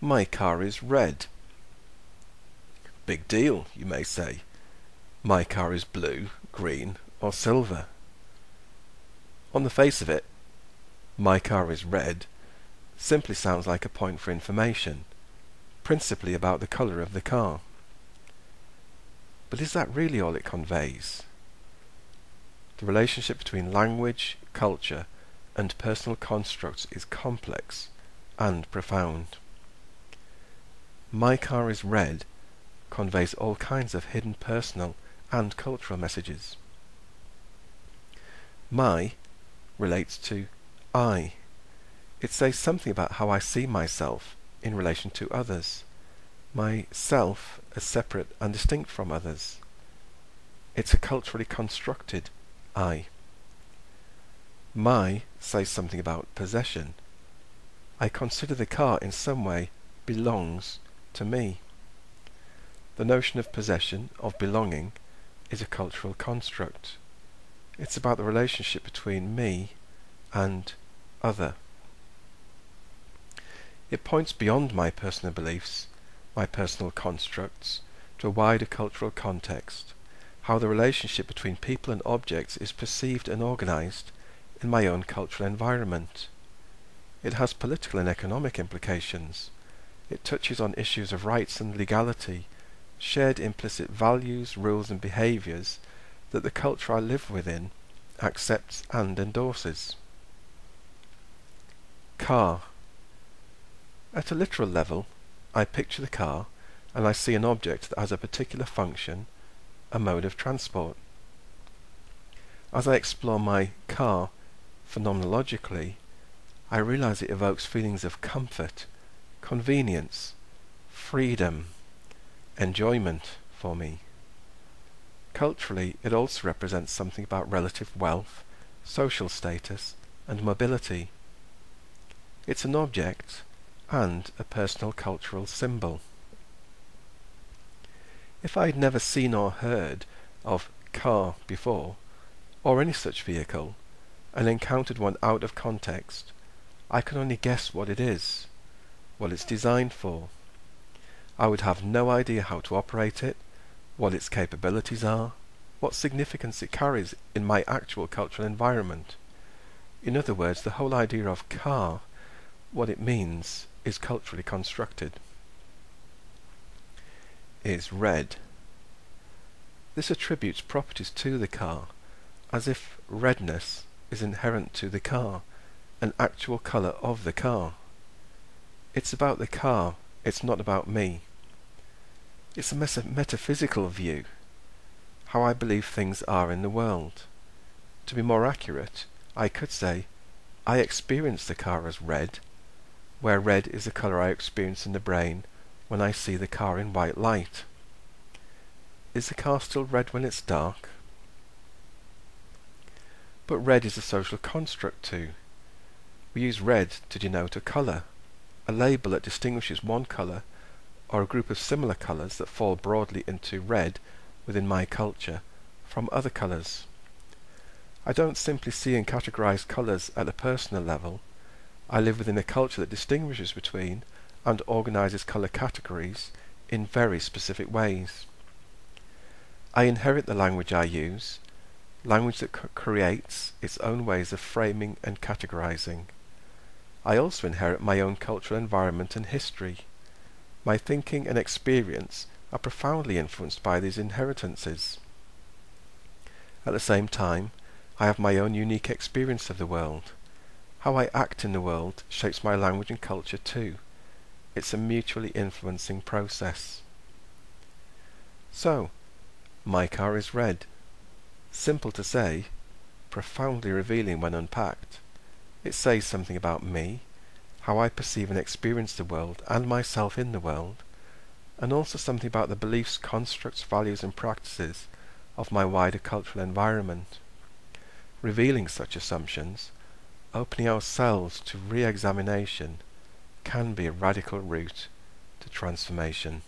My car is red. Big deal, you may say. My car is blue, green, or silver. On the face of it, my car is red simply sounds like a point for information, principally about the colour of the car. But is that really all it conveys? The relationship between language, culture, and personal constructs is complex and profound. My car is red conveys all kinds of hidden personal and cultural messages. My relates to I. It says something about how I see myself in relation to others, my self as separate and distinct from others. It's a culturally constructed I. My says something about possession. I consider the car in some way belongs to me. The notion of possession, of belonging, is a cultural construct. It's about the relationship between me and other. It points beyond my personal beliefs, my personal constructs, to a wider cultural context, how the relationship between people and objects is perceived and organized in my own cultural environment. It has political and economic implications. It touches on issues of rights and legality, shared implicit values, rules and behaviours that the culture I live within accepts and endorses. Car. At a literal level, I picture the car and I see an object that has a particular function, a mode of transport. As I explore my car phenomenologically, I realize it evokes feelings of comfort, convenience, freedom, enjoyment for me. Culturally, it also represents something about relative wealth, social status, and mobility. It's an object and a personal cultural symbol. If I had never seen or heard of car before, or any such vehicle, and encountered one out of context, I can only guess what it is, what it's designed for. I would have no idea how to operate it, what its capabilities are, what significance it carries in my actual cultural environment. In other words, the whole idea of car, what it means, is culturally constructed. Is red. This attributes properties to the car, as if redness is inherent to the car, an actual colour of the car. It's about the car, it's not about me. It's a metaphysical view, how I believe things are in the world. To be more accurate, I could say, I experience the car as red, where red is the colour I experience in the brain when I see the car in white light. Is the car still red when it's dark? But red is a social construct too. We use red to denote a colour, a label that distinguishes one colour or a group of similar colours that fall broadly into red within my culture from other colours. I don't simply see and categorise colours at a personal level. I live within a culture that distinguishes between and organises colour categories in very specific ways. I inherit the language I use, language that creates its own ways of framing and categorising. I also inherit my own cultural environment and history. My thinking and experience are profoundly influenced by these inheritances. At the same time, I have my own unique experience of the world. How I act in the world shapes my language and culture too. It's a mutually influencing process. So, my car is red. Simple to say, profoundly revealing when unpacked. It says something about me, how I perceive and experience the world and myself in the world, and also something about the beliefs, constructs, values and practices of my wider cultural environment. Revealing such assumptions, opening ourselves to re-examination, can be a radical route to transformation.